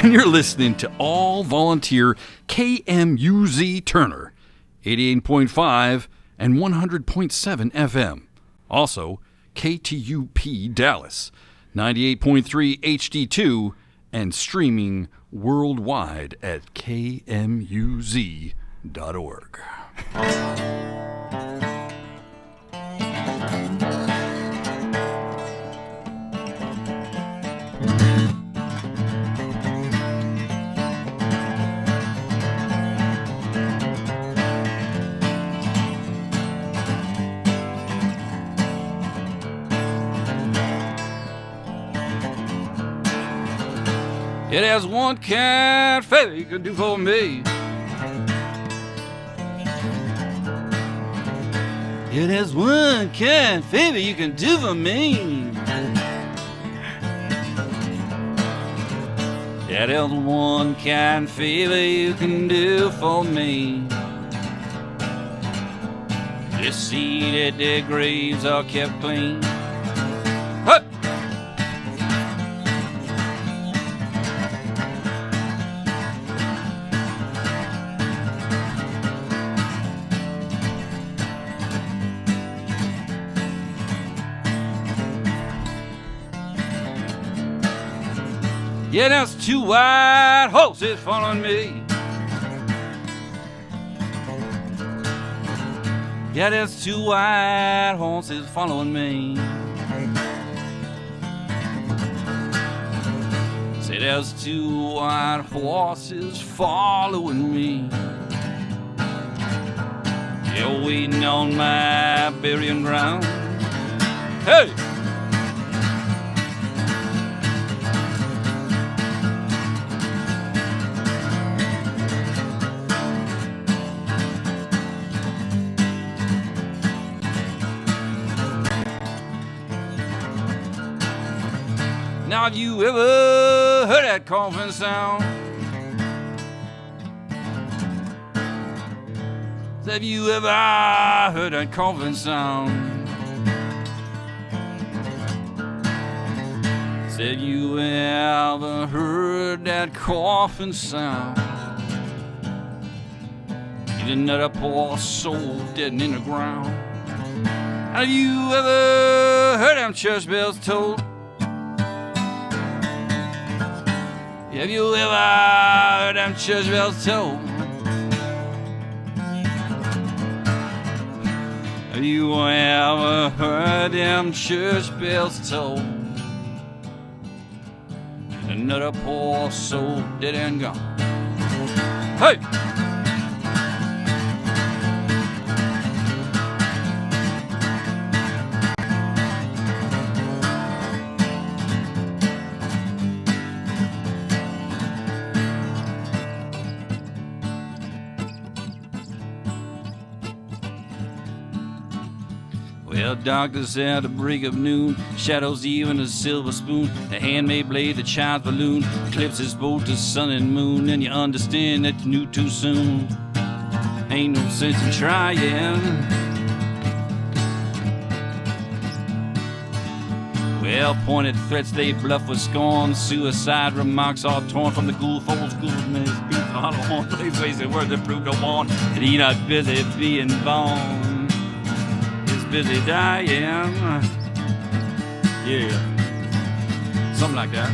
And you're listening to all volunteer KMUZ Turner, 88.5 and 100.7 FM. Also, KTUP Dallas, 98.3 HD2, and streaming worldwide at kmuz.org. It has one kind of favor you can do for me. It has one kind of favor you can do for me. It has one kind of favor you can do for me. Just see that their graves are kept clean. Hey! Yeah, there's two white horses following me. Yeah, there's two white horses following me. Say there's two white horses following me. You're waiting on my burying ground. Hey! Now, have you ever heard that coffin sound? Have you ever heard that coffin sound? Said you ever heard that coffin sound? You another poor soul dead in the ground. Have you ever heard them church bells tolled? Have you ever heard them church bells toll? Have you ever heard them church bells toll? Another poor soul dead and gone. Hey! Well, doctor said at the break of noon, shadows even a silver spoon, a handmade blade that shines balloon, eclipses both the sun and moon, and you understand that you knew too soon. Ain't no sense in trying. Well, pointed threats they bluff with scorn, suicide remarks all torn from the ghoul folds, goodness, beat on the horn, place facing words that prove no one, and he not busy being born. Busy dying, yeah, something like that.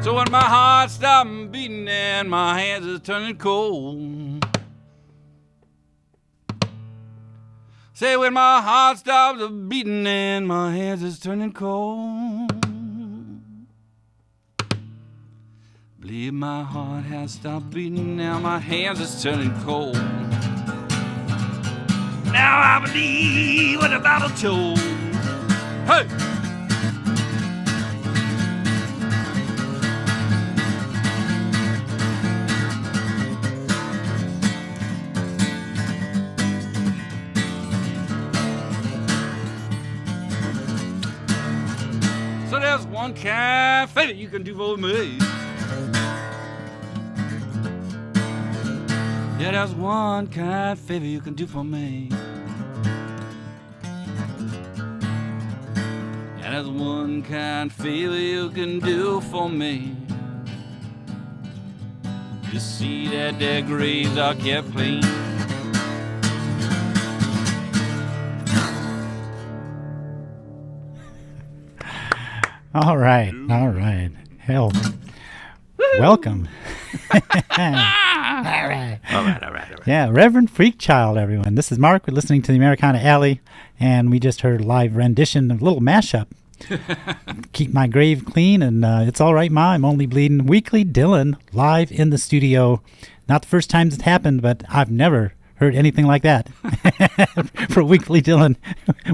So when my heart stops beating and my hands is turning cold, say when my heart stops beating and my hands is turning cold, believe my heart has stopped beating, now my hands is turning cold. Now I believe what the Bible told. Hey! kind favor you can do for me. Yeah, there's one kind favor you can do for me. Yeah, there's one kind favor you can do for me. You see that their graves are kept clean. All right. Hell, welcome. All right. Yeah, Reverend Freakchild, everyone. This is Mark. We're listening to the Americana Alley, and we just heard a live rendition of a little mashup. Keep my grave clean, and it's all right, Ma. I'm only bleeding. Weekly Dylan live in the studio. Not the first time it's happened, but I've never heard anything like that. For Weekly Dylan,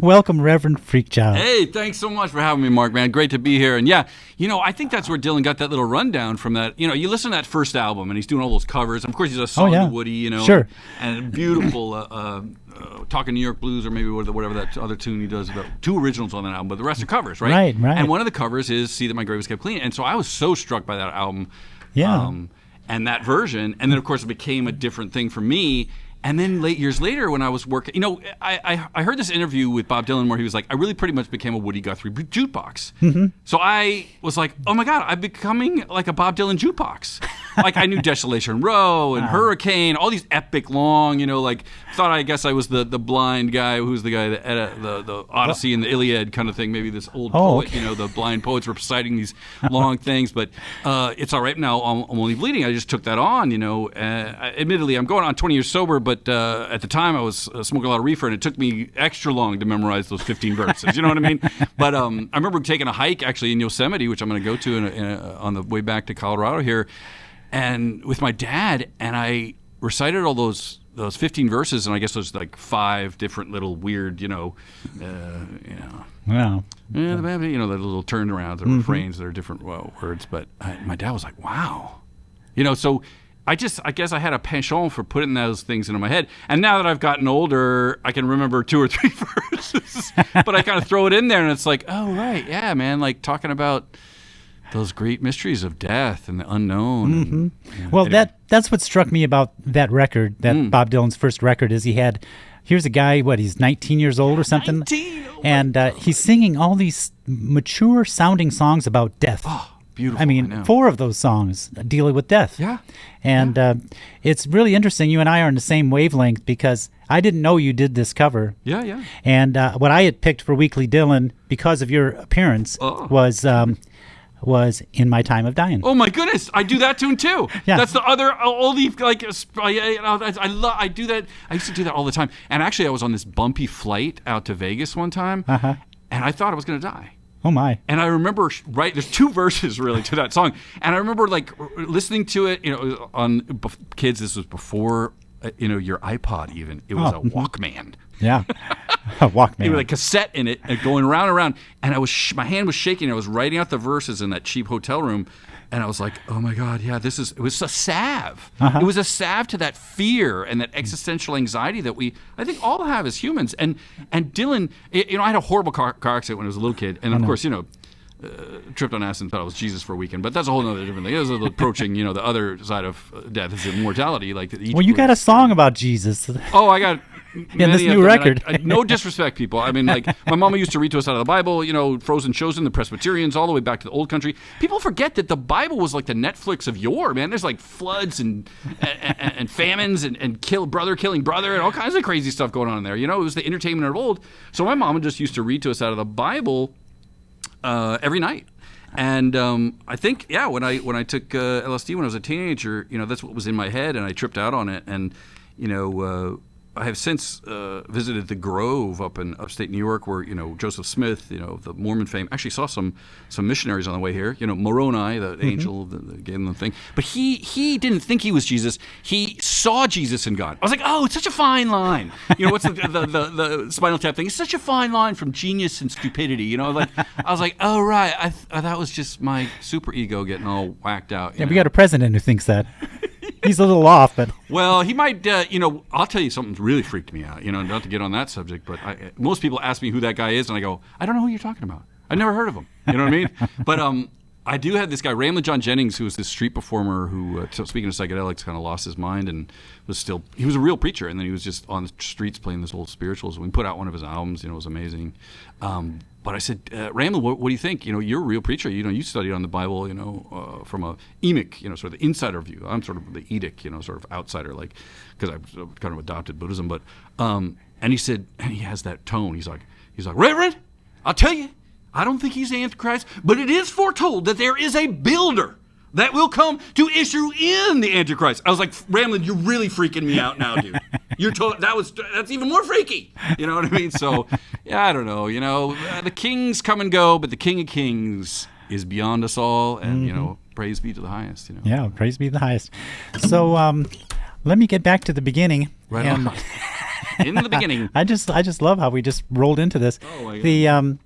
welcome, Reverend Freakchild. Hey, thanks so much for having me, Mark, man. Great to be here. And yeah, I think that's where Dylan got that little rundown from that. You listen to that first album, and he's doing all those covers. Of course, he's a song to Woody, Sure. And beautiful Talking New York Blues, or maybe whatever that other tune he does. About 2 originals on that album, but the rest are covers, right? Right. And one of the covers is See That My Grave Was Kept Clean. And so I was so struck by that album. Yeah. And that version. And then, of course, it became a different thing for me. And then years later, when I was working, I heard this interview with Bob Dylan where he was like, I really pretty much became a Woody Guthrie jukebox. Mm-hmm. So I was like, oh my God, I'm becoming like a Bob Dylan jukebox. Like I knew Desolation Row and Hurricane, all these epic long, thought I guess I was the blind guy who's the guy that the Odyssey and the Iliad kind of thing. Maybe this old poet, okay. The blind poets were reciting these long things. But it's all right now. I'm only bleeding. I just took that on. Admittedly, I'm going on 20 years sober, but at the time I was smoking a lot of reefer, and it took me extra long to memorize those 15 verses. You know what I mean? But I remember taking a hike actually in Yosemite, which I'm going to go to on the way back to Colorado here, and with my dad, and I recited all those 15 verses, and I guess there's like 5 different little weird, Wow. Yeah, the little turnarounds or refrains that are different words. But my dad was like, wow. So I guess I had a penchant for putting those things into my head. And now that I've gotten older, I can remember 2 or 3 verses. But I kind of throw it in there, and it's like, oh, right, yeah, man, like talking about those great mysteries of death and the unknown. Mm-hmm. Well, anyway. That's what struck me about that record, Bob Dylan's first record, is here's a guy, he's 19 years old or something? 19! And he's singing all these mature-sounding songs about death. Oh, beautiful. I mean, 4 of those songs dealing with death. Yeah. And it's really interesting. You and I are on the same wavelength, because I didn't know you did this cover. Yeah. And what I had picked for Weekly Dylan, because of your appearance, was In My Time of Dying. Oh my goodness, I do that tune too. Yeah. That's the other oldie, I do that. I used to do that all the time. And actually, I was on this bumpy flight out to Vegas one time, and I thought I was going to die. Oh my. And I remember, there's 2 verses really to that song. And I remember listening to it, on kids, this was before, your iPod even. It was a Walkman. Yeah. A Walkman. It was a cassette in it, going around and around. And my hand was shaking. I was writing out the verses in that cheap hotel room. And I was like, oh my God, yeah, it was a salve. It was a salve to that fear and that existential anxiety that I think all have as humans. And Dylan, I had a horrible car accident when I was a little kid. And of course, tripped on acid and thought I was Jesus for a weekend. But that's a whole other different thing. It was approaching, the other side of death is immortality. Well, you got a song about Jesus. Oh, I got in this new record. No disrespect, people. I mean, my mama used to read to us out of the Bible, Frozen Chosen, the Presbyterians, all the way back to the old country. People forget that the Bible was like the Netflix of yore, man. There's like floods and famines and brother killing brother and all kinds of crazy stuff going on in there. It was the entertainment of old. So my mama just used to read to us out of the Bible every night. And I think, when I took LSD when I was a teenager, that's what was in my head, and I tripped out on it. And, I have since visited the Grove up in upstate New York, where Joseph Smith, the Mormon fame, actually saw some missionaries on the way here. Moroni, the angel, that gave them the thing. But he didn't think he was Jesus. He saw Jesus in God. I was like, oh, it's such a fine line. What's the Spinal Tap thing? It's such a fine line from genius and stupidity. I was like, oh right, that was just my super ego getting all whacked out. Yeah, we got a president who thinks that. He's a little off, but... Well, he might, I'll tell you something's really freaked me out, not to get on that subject, but most people ask me who that guy is, and I go, I don't know who you're talking about. I never heard of him. You know what I mean? But I do have this guy, Ramlin John Jennings, who was this street performer who, speaking of psychedelics, kind of lost his mind and he was a real preacher, and then he was just on the streets playing this old spirituals. We put out one of his albums, it was amazing. But I said, Ramlin, what do you think? You're a real preacher. You studied on the Bible, from a emic, sort of the insider view. I'm sort of the edict, sort of outsider, like, because I've kind of adopted Buddhism. But and he said, and he has that tone. He's like, Reverend, I'll tell you, I don't think he's the Antichrist, but it is foretold that there is a builder that will come to issue in the Antichrist. I was like, Ramlin, you're really freaking me out now, dude. That's even more freaky. You know what I mean? So, yeah, I don't know. The kings come and go, but the King of Kings is beyond us all, and praise be to the highest. Yeah, praise be to the highest. So, let me get back to the beginning. Right on. In the beginning. I just love how we just rolled into this. Oh my God.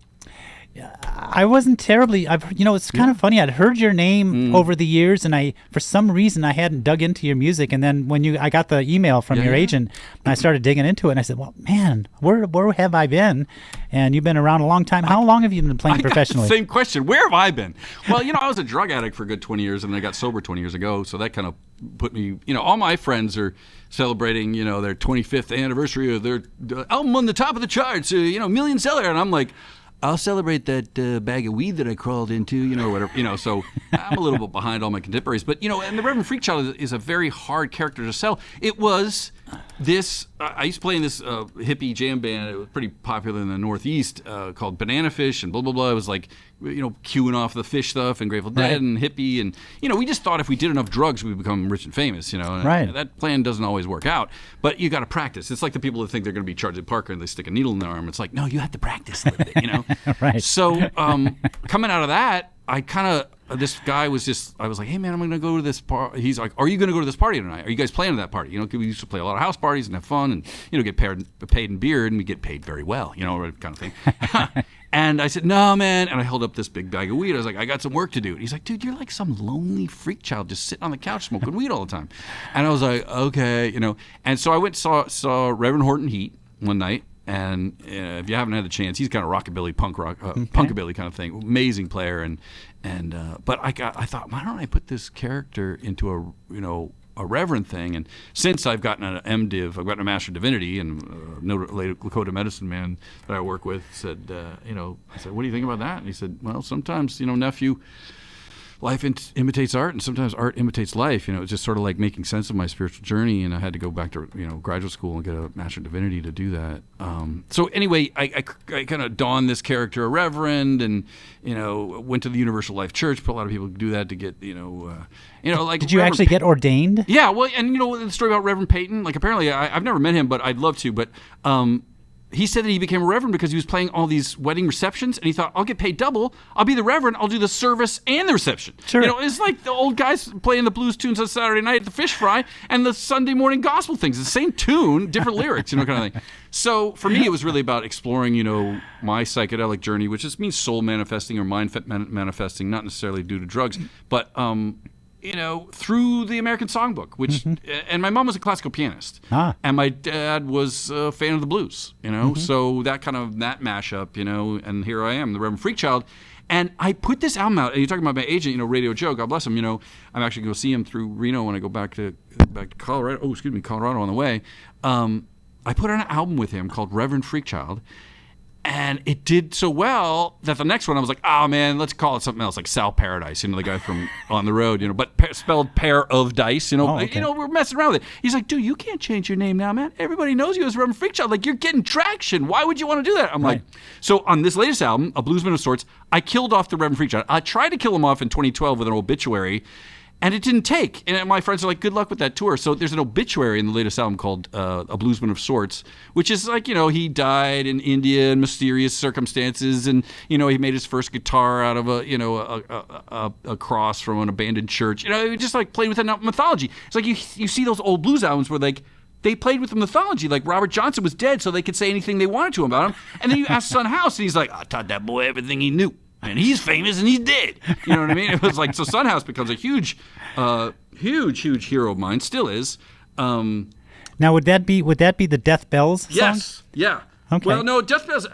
I wasn't terribly. It's kind of funny. I'd heard your name over the years, and for some reason, I hadn't dug into your music. And then when I got the email from your agent, and I started digging into it, and I said, "Well, man, where have I been?" And you've been around a long time. How long have you been playing professionally? Same question. Where have I been? Well, I was a drug addict for a good 20 years, and then I got sober 20 years ago. So that kind of put me. All my friends are celebrating, their 25th anniversary of their album on the top of the charts, million seller, and I'm like, I'll celebrate that bag of weed that I crawled into, or whatever, so I'm a little bit behind all my contemporaries. But, and the Reverend Freakchild is a very hard character to sell. It was this, I used to play in this hippie jam band. It was pretty popular in the Northeast called Bananafish and blah, blah, blah. It was like, queuing off the Fish stuff and Grateful Dead and hippie. And, we just thought if we did enough drugs, we'd become rich and famous, Right. That plan doesn't always work out. But you got to practice. It's like the people that think they're going to be Charlie Parker and they stick a needle in their arm. It's like, no, you have to practice a little bit, Right. So coming out of that, this guy was just, I was like, hey man, I'm going to go to this party. He's like, are you going to go to this party tonight? Are you guys playing at that party? 'Cause we used to play a lot of house parties and have fun and, get paid in beer, and we get paid very well, kind of thing. And I said, no, man. And I held up this big bag of weed. I was like, I got some work to do. And he's like, dude, you're like some lonely freak child just sitting on the couch smoking weed all the time. And I was like, okay, And so I went and saw Reverend Horton Heat one night. And if you haven't had the chance, he's kind of rockabilly, punk rock, punkabilly kind of thing. Amazing player. But I thought, why don't I put this character into a reverend thing? And since I've gotten an MDiv, I've gotten a Master of Divinity, and Lakota medicine man that I work with said, I said, what do you think about that? And he said, well, sometimes, nephew, life imitates art, and sometimes art imitates life. It's just sort of like making sense of my spiritual journey, and I had to go back to graduate school and get a Master of Divinity to do that. So anyway, I kind of donned this character, a reverend, and went to the Universal Life Church. But a lot of people do that to get like. Did you actually get ordained? Yeah, well, and the story about Reverend Peyton. Like apparently, I've never met him, but I'd love to. But he said that he became a reverend because he was playing all these wedding receptions, and he thought, I'll get paid double. I'll be the reverend. I'll do the service and the reception. Sure. It's like the old guys playing the blues tunes on Saturday night at the fish fry and the Sunday morning gospel things. It's the same tune, different lyrics, kind of thing. So for me, it was really about exploring, my psychedelic journey, which just means soul manifesting or mind manifesting, not necessarily due to drugs, but through the American Songbook, which, and my mom was a classical pianist, and my dad was a fan of the blues, so that mashup, and here I am, the Reverend Freakchild, and I put this album out, and you're talking about my agent, Radio Joe, God bless him, I'm actually going to see him through Reno when I go back to Colorado, Colorado on the way. I put out an album with him called Reverend Freakchild, and it did so well that the next one I was like, oh man, let's call it something else, like Sal Paradise, the guy from On the Road, but spelled pair of dice, okay. We're messing around with it. He's like, dude, you can't change your name now, man. Everybody knows you as Reverend Freakchild. Like, you're getting traction. Why would you want to do that? I'm like, so on this latest album, A Bluesman of Sorts, I killed off the Reverend Freakchild. I tried to kill him off in 2012 with an obituary, and it didn't take. And my friends are like, good luck with that tour. So there's an obituary in the latest album called A Bluesman of Sorts, which is like, he died in India in mysterious circumstances. And, he made his first guitar out of a cross from an abandoned church. He just like played with a mythology. It's like you see those old blues albums where like, they played with the mythology. Like Robert Johnson was dead, so they could say anything they wanted to him about him. And then you ask Son House, and he's like, I taught that boy everything he knew. And he's famous and he's dead. You know what I mean? It was like, so Son House becomes a huge hero of mine. Still is. Now, would that be the Death Bells song? Yes. Yeah. Okay. Well, no, Death Bells.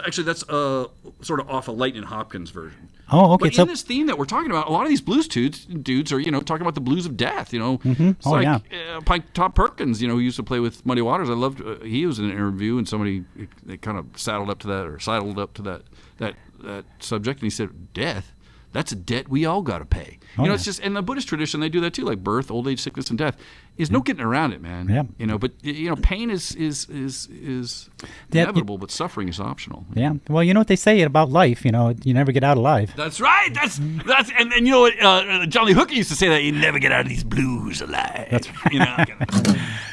Actually, that's sort of off a Lightning Hopkins version. Oh, okay. But in this theme that we're talking about, a lot of these blues dudes are, talking about the blues of death. It's Tom Perkins, who used to play with Muddy Waters. I loved. He was in an interview, and somebody they kind of sidled up to that subject, and he said, "Death. That's a debt we all got to pay." It's just in the Buddhist tradition they do that too, like birth, old age, sickness, and death. There's no getting around it, man. Yeah. But pain is inevitable, but suffering is optional. Yeah. Well, you know what they say about life. You never get out alive. That's right. That's and you know what Johnny Hooker used to say, that you never get out of these blues alive. That's right.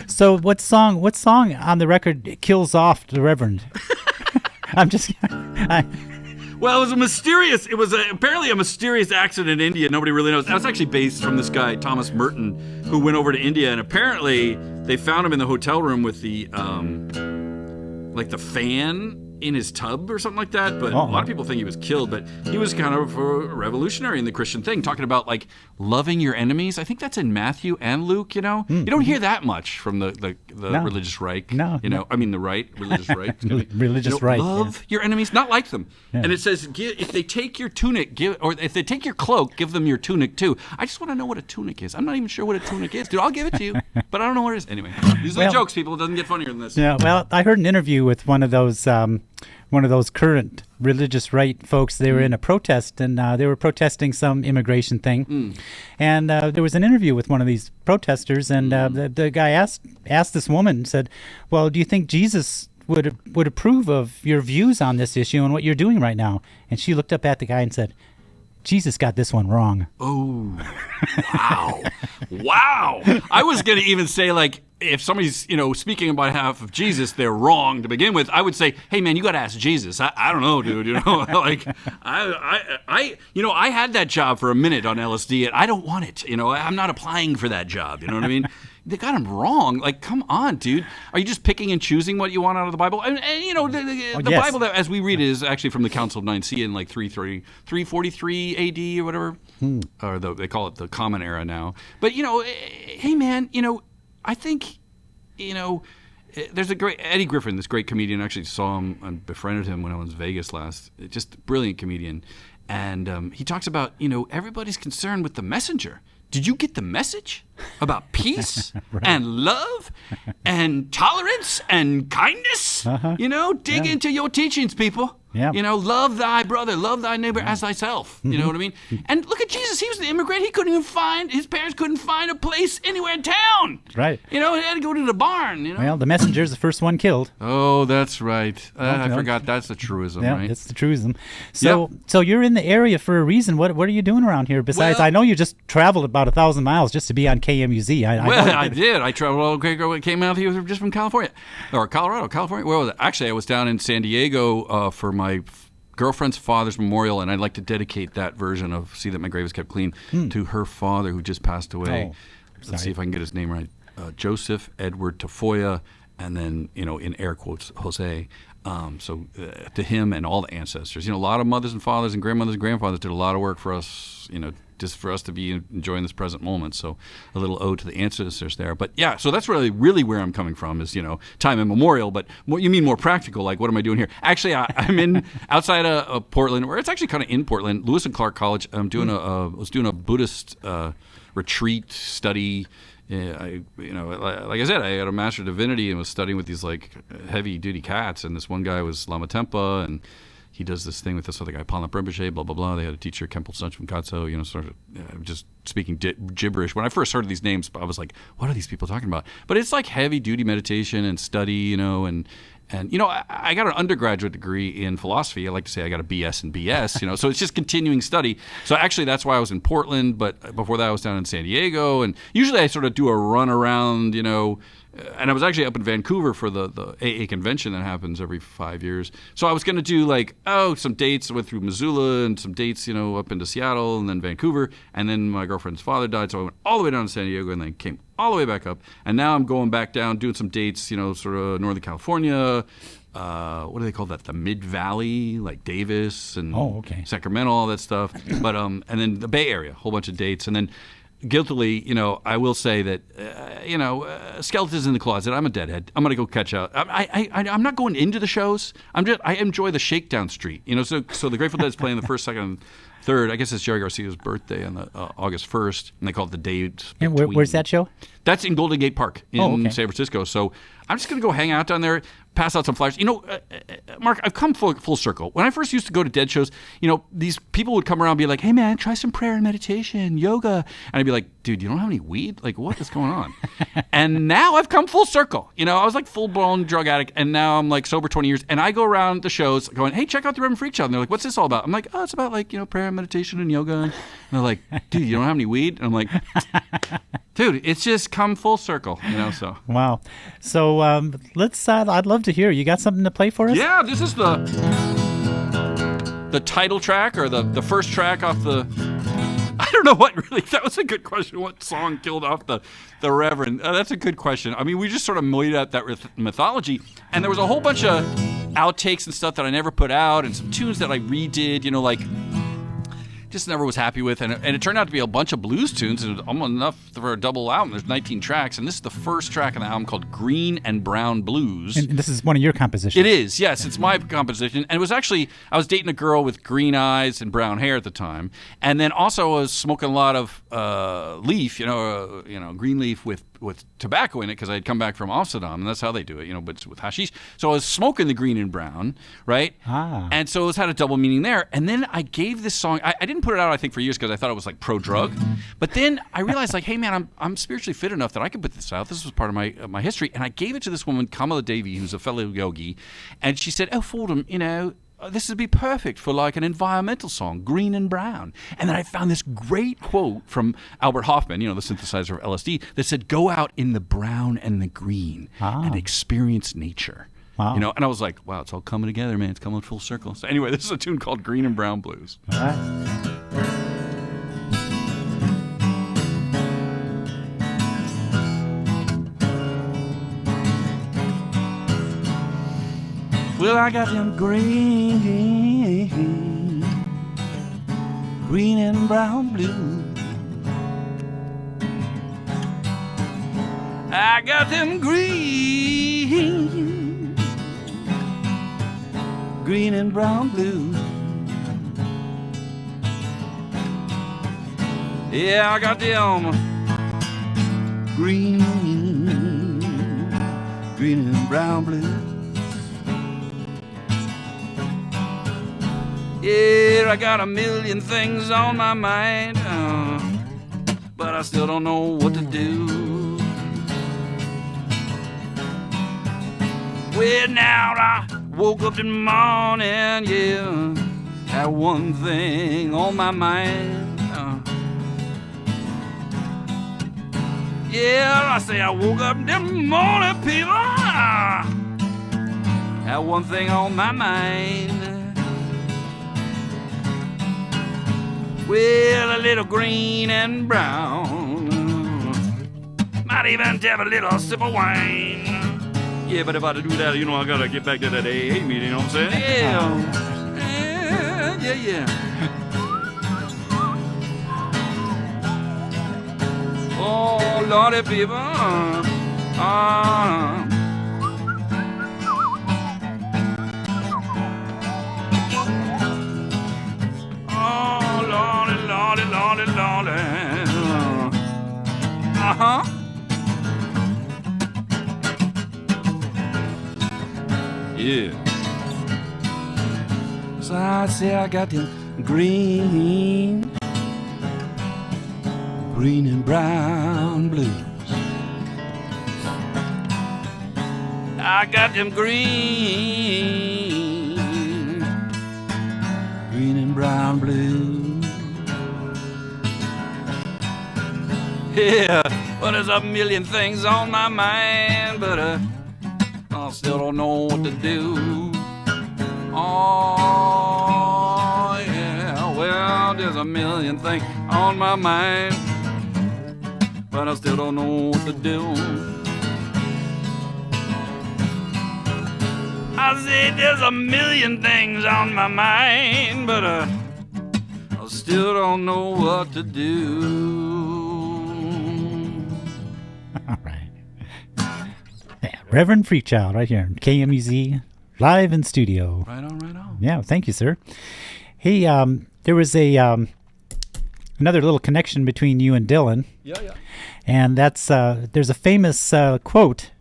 So what song on the record kills off the Reverend? I'm just. Well, it was apparently a mysterious accident in India. Nobody really knows. That was actually based from this guy, Thomas Merton, who went over to India, and apparently they found him in the hotel room with the the fan in his tub or something like that. But a lot of people think he was killed, but he was kind of a revolutionary in the Christian thing, talking about like loving your enemies. I think that's in Matthew and Luke, You don't hear that much from the religious right. No. I mean the right, religious right. Religious right. Love your enemies, not like them. Yeah. And it says, if they take your tunic, or if they take your cloak, give them your tunic too. I just want to know what a tunic is. I'm not even sure what a tunic is. Dude, I'll give it to you, but I don't know what it is. Anyway, these are the jokes, people. It doesn't get funnier than this. Yeah, well, I heard an interview with one of those current religious right folks. They were in a protest, and they were protesting some immigration thing. And there was an interview with one of these protesters, and the guy asked this woman, said, "Well, do you think Jesus would approve of your views on this issue and what you're doing right now?" And she looked up at the guy and said, "Jesus got this one wrong." Oh, wow. Wow. I was going to even say, like, if somebody's, speaking on behalf of Jesus, they're wrong to begin with. I would say, hey, man, you got to ask Jesus. I don't know, dude. Like, I had that job for a minute on LSD, and I don't want it. I'm not applying for that job. You know what I mean? They got him wrong. Like, come on, dude. Are you just picking and choosing what you want out of the Bible? And the yes. Bible that as we read it is actually from the Council of Nicaea in like 343 AD or whatever. Or they call it the Common Era now. But, hey, man, I think, there's a great Eddie Griffin, this great comedian. I actually saw him and befriended him when I was in Vegas last. Just a brilliant comedian. And he talks about, everybody's concerned with the messenger. Did you get the message about peace right. and love and tolerance and kindness? Dig into your teachings, people. Yeah. Love thy brother, love thy neighbor as thyself. You know what I mean? And look at Jesus. He was an immigrant. His parents couldn't find a place anywhere in town. Right. He had to go to the barn. Well, the messenger's the first one killed. Oh, that's right. I forgot that's the truism, right? Yeah, it's the truism. So you're in the area for a reason. What are you doing around here? Besides, I know you just traveled about 1,000 miles just to be on KMUZ. I did. I traveled all the came out here just from California. Or California. Where was it? Actually, I was down in San Diego for my girlfriend's father's memorial, and I'd like to dedicate that version of "See That My Grave Is Kept Clean" to her father, who just passed away. Let's see if I can get his name right. Joseph Edward Tafoya, and then in air quotes, Jose. To him and all the ancestors. A lot of mothers and fathers and grandmothers and grandfathers did a lot of work for us. Just for us to be enjoying this present moment. So a little ode to the ancestors there. But yeah, so that's really where I'm coming from is, time immemorial. But you mean more practical, like what am I doing here? Actually, I'm in outside of Portland, or it's actually kind of in Portland, Lewis and Clark College. I'm doing was doing a Buddhist retreat study. Like I said, I had a Master of Divinity and was studying with these like heavy duty cats. And this one guy was Lama Tempa, and he does this thing with this other guy, Palnap Rinpoche, blah, blah, blah. They had a teacher, Kempel Suncham Katso, sort of just speaking gibberish. When I first heard these names, I was like, what are these people talking about? But it's like heavy-duty meditation and study, and I got an undergraduate degree in philosophy. I like to say I got a BS in BS, so it's just continuing study. So actually that's why I was in Portland, but before that I was down in San Diego. And usually I sort of do a run around, and I was actually up in Vancouver for the AA convention that happens every 5 years. So I was going to do some dates. I went through Missoula and some dates, up into Seattle and then Vancouver. And then my girlfriend's father died, so I went all the way down to San Diego and then came all the way back up. And now I'm going back down, doing some dates, sort of Northern California. What do they call that? The Mid-Valley, like Davis and Sacramento, all that stuff. But and then the Bay Area, a whole bunch of dates. And then guiltily, I will say that, skeletons in the closet. I'm a deadhead. I'm gonna go catch up. I'm not going into the shows. I enjoy the shakedown street. So the Grateful Dead is playing the first, second, and third. I guess it's Jerry Garcia's birthday on the August 1st, and they call it the day. And where's that show? That's in Golden Gate Park in San Francisco. So I'm just gonna go hang out down there, pass out some flyers. Mark, I've come full circle. When I first used to go to Dead shows, these people would come around and be like, "Hey man, try some prayer and meditation, yoga," and I'd be like, "Dude, you don't have any weed? Like, what is going on?" And now I've come full circle. I was like full blown drug addict, and now I'm like sober 20 years, and I go around the shows going, "Hey, check out the Reverend Freakchild," and they're like, "What's this all about?" I'm like, "Oh, it's about like prayer and meditation and yoga," and they're like, "Dude, you don't have any weed?" And I'm like, "Dude, it's just come full circle." So wow. So let's. I'd love to hear. You got something to play for us? Yeah, this is the title track or the first track off the. I don't know what really. That was a good question. What song killed off the Reverend? That's a good question. I mean, we just sort of made up that mythology, and there was a whole bunch of outtakes and stuff that I never put out, and some tunes that I redid. Just never was happy with, and it turned out to be a bunch of blues tunes, and almost enough for a double album. There's 19 tracks, and this is the first track on the album called Green and Brown Blues. And this is one of your compositions. It is, yes. It's my composition, and it was actually, I was dating a girl with green eyes and brown hair at the time, and then also I was smoking a lot of leaf, green leaf with tobacco in it, because I had come back from Amsterdam, and that's how they do it, but it's with hashish. So I was smoking the green and brown, right? And so it's had a double meaning there. And then I gave this song, I didn't put it out, I think, for years, because I thought it was like pro-drug. But then I realized, like, hey man, I'm spiritually fit enough that I could put this out. This was part of my history. And I gave it to this woman, Kamala Devi, who's a fellow yogi, and she said, "Oh, Fordham, this would be perfect for like an environmental song, Green and Brown." And then I found this great quote from Albert Hoffman, the synthesizer of LSD, that said, "Go out in the brown and the green and experience nature." Wow. And I was like, wow, it's all coming together, man. It's coming full circle. So anyway, this is a tune called Green and Brown Blues. All right. Well, I got them green and brown blues. I got them green and brown blues. Yeah, I got them green and brown blues. Yeah, I got a million things on my mind, but I still don't know what to do. Well, now I woke up this morning, yeah, had one thing on my mind. Yeah, I say I woke up this morning, people, had one thing on my mind. Well, a little green and brown, might even have a little sip of wine. Yeah, but if I do that, I gotta get back to that AA meeting, you know what I'm saying? Yeah. Oh, Lordy, people. Lordy. Uh-huh. Yeah. So I say I got them green and brown blues. I got them green and brown blues. Yeah, well, there's a million things on my mind, but I still don't know what to do. Oh, yeah, well, there's a million things on my mind, but I still don't know what to do. I said there's a million things on my mind, but I still don't know what to do. All right. Yeah, Reverend Freakchild right here, KMUZ, live in studio. Right on, right on. Yeah, thank you, sir. Hey, there was a another little connection between you and Dylan. Yeah. And that's there's a famous quote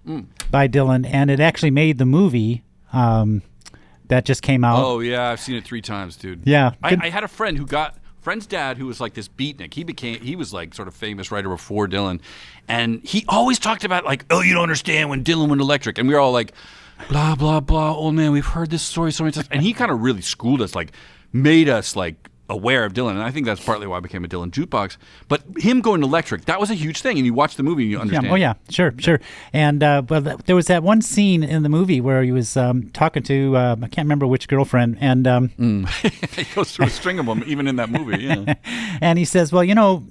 by Dylan, and it actually made the movie that just came out. Oh yeah, I've seen it 3 times, dude. Yeah, I had a friend's dad who was like this beatnik. He was like sort of famous writer before Dylan, and he always talked about like, oh, you don't understand when Dylan went electric, and we were all like, blah blah blah. Old man, we've heard this story so many times, and he kind of really schooled us, like made us like aware of Dylan, and I think that's partly why I became a Dylan jukebox. But him going electric, that was a huge thing, and you watch the movie and you understand. Yeah, oh yeah, sure. And but there was that one scene in the movie where he was talking to I can't remember which girlfriend, and he goes through a string of them, even in that movie. Yeah. And he says, well,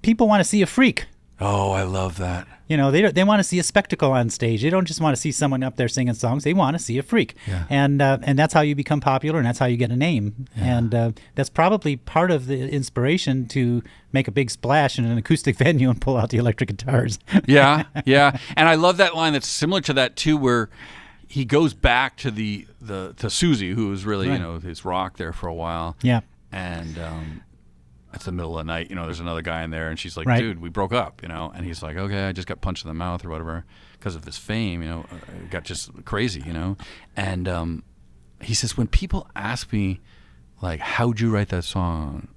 people want to see a freak. Oh, I love that. They want to see a spectacle on stage. They don't just want to see someone up there singing songs. They want to see a freak. Yeah. And that's how you become popular, and that's how you get a name. Yeah. And that's probably part of the inspiration to make a big splash in an acoustic venue and pull out the electric guitars. Yeah. And I love that line that's similar to that too, where he goes back to to Susie, who was really, right, his rock there for a while. Yeah. And it's the middle of the night, there's another guy in there, and she's like, right, dude, we broke up, and he's like, okay, I just got punched in the mouth or whatever because of this fame, it got just crazy, and he says, when people ask me, like, how'd you write that song,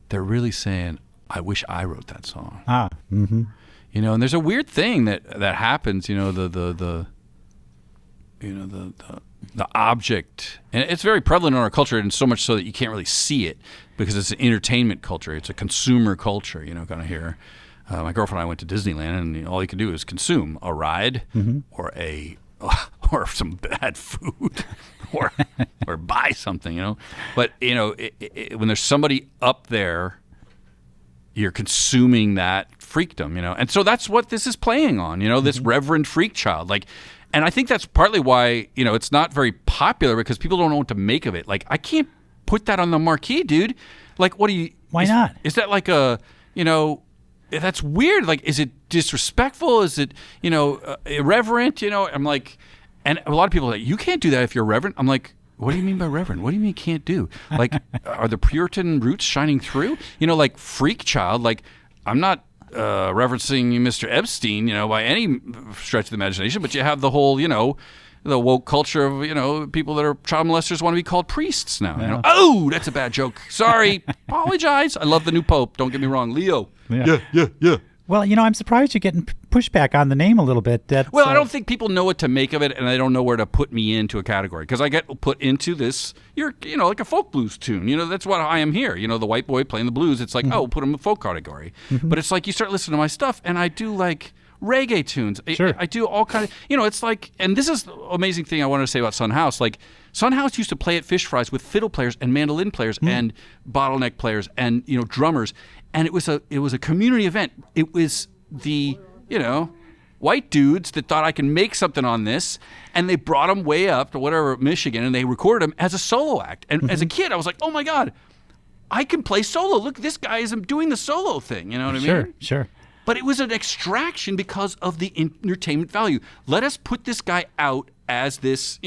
they're really saying, I wish I wrote that song. Mm-hmm. And there's a weird thing that happens, the object, and it's very prevalent in our culture, and so much so that you can't really see it because it's an entertainment culture, it's a consumer culture, kind of here. My girlfriend and I went to Disneyland, and all you can do is consume a ride, mm-hmm, or some bad food, or buy something, But when there's somebody up there, you're consuming that freakdom, and so that's what this is playing on, this mm-hmm, Reverend Freakchild, like. And I think that's partly why, it's not very popular, because people don't know what to make of it. Like, I can't put that on the marquee, dude. Like, why not? Is that like that's weird. Like, is it disrespectful? Is it, irreverent? I'm like, and a lot of people are like, you can't do that if you're reverent. I'm like, what do you mean by reverent? What do you mean can't do? Like, are the Puritan roots shining through? Like Freakchild, like, I'm not referencing Mr. Epstein, by any stretch of the imagination, but you have the whole, the woke culture of, people that are child molesters want to be called priests now. Yeah. Oh, that's a bad joke. Sorry. Apologize. I love the new Pope. Don't get me wrong. Leo. Yeah. Well, I'm surprised you're getting pushback on the name a little bit. Well, I don't think people know what to make of it, and they don't know where to put me into a category, because I get put into this, like a folk blues tune. That's what I am here. The white boy playing the blues. It's like, mm-hmm, put him in the folk category. Mm-hmm. But it's like you start listening to my stuff, and I do like reggae tunes. Sure. I do all kind of, it's like, and this is the amazing thing I wanted to say about Son House. Like, Son House used to play at Fish Fries with fiddle players and mandolin players, mm-hmm, and bottleneck players and, drummers. And it was a community event. It was the, white dudes that thought I can make something on this, and they brought them way up to whatever, Michigan, and they recorded them as a solo act. And mm-hmm, as a kid, I was like, oh my God, I can play solo. Look, this guy is doing the solo thing. You know what I mean? Sure. But it was an extraction because of the entertainment value. Let us put this guy out as this,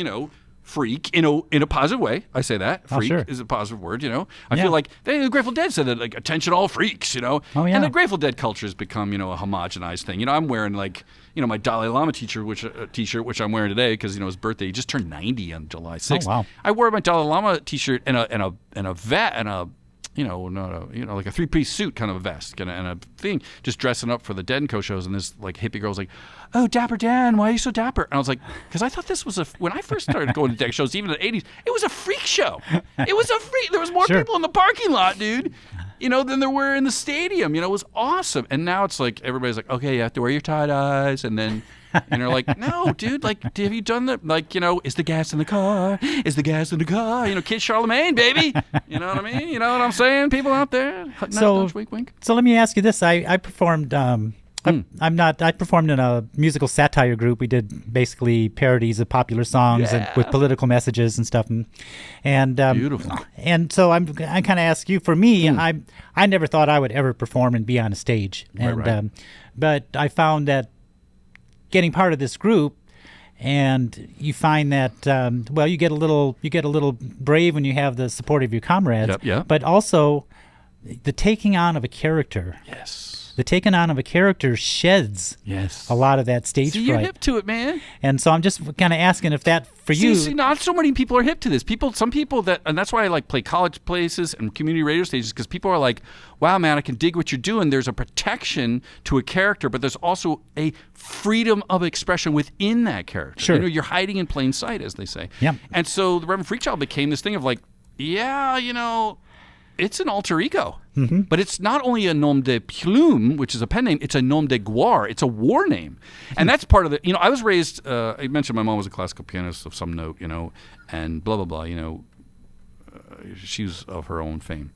freak in a positive way. I say that. Freak is a positive word, I feel like the Grateful Dead said that, like, attention all freaks, Oh, yeah. And the Grateful Dead culture has become, a homogenized thing. I'm wearing, like, my Dalai Lama t-shirt, which I'm wearing today because, his birthday. He just turned 90 on July 6th. Oh, wow. I wore my Dalai Lama t-shirt and a vet and a, like a 3-piece suit kind of a vest and a thing, just dressing up for the Dead & Co shows. And this, like, hippie girl's like, oh, Dapper Dan, why are you so dapper? And I was like, because I thought this was when I first started going to Dead shows, even in the 80s, it was a freak show. It was a freak. There was more people in the parking lot, dude, than there were in the stadium. It was awesome. And now it's like, everybody's like, okay, you have to wear your tie-dyes. And then, and they're like, no, dude, like, have you done that? Like, is the gas in the car? Is the gas in the car? Kid Charlemagne, baby. You know what I mean? You know what I'm saying? People out there. So, wink, wink. So let me ask you this. I performed I'm not. I performed in a musical satire group. We did basically parodies of popular songs and with political messages and stuff. And beautiful. And so I kind of ask you. For me, I never thought I would ever perform and be on a stage. And right. But I found that getting part of this group, and you find that you get a little brave when you have the support of your comrades. Yep. But also, the taking on of a character. Yes. The taking on of a character sheds a lot of that stage fright. You're hip to it, man. And so I'm just kind of asking if that for you. See, not so many people are hip to this. Some people and that's why I like play college places and community radio stations, because people are like, wow, man, I can dig what you're doing. There's a protection to a character, but there's also a freedom of expression within that character. Sure. You're hiding in plain sight, as they say. Yep. And so the Reverend Freakchild became this thing of like, it's an alter ego. Mm-hmm. But it's not only a nom de plume, which is a pen name, it's a nom de gloire. It's a war name. And that's part of the, I was raised, I mentioned my mom was a classical pianist of some note, and blah, blah, blah, she's of her own fame.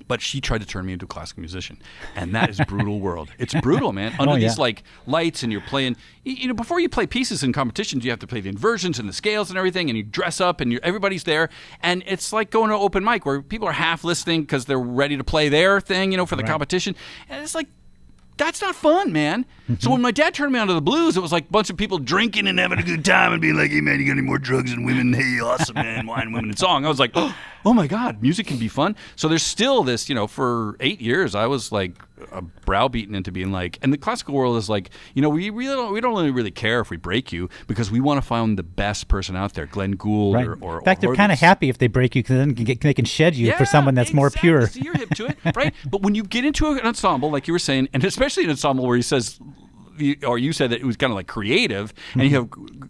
But she tried to turn me into a classical musician, and that is brutal world. It's brutal, man. Under these like lights, and you're playing. Before you play pieces in competitions, you have to play the inversions and the scales and everything, and you dress up, and everybody's there, and it's like going to an open mic where people are half listening because they're ready to play their thing, for the competition, and it's like. That's not fun, man. So when my dad turned me on to the blues, it was like a bunch of people drinking and having a good time and being like, hey, man, you got any more drugs and women? Hey, awesome, man, wine, women, and song. I was like, oh, my God, music can be fun. So there's still this, for 8 years, I was like browbeaten into being like, and the classical world is like, we don't really care if we break you because we want to find the best person out there, Glenn Gould or in fact, they're kind of happy if they break you because then they can shed you for someone that's more pure. So you're hip to it, right? But when you get into an ensemble, like you were saying, and especially an ensemble where he says, or you said that it was kind of like creative, and you have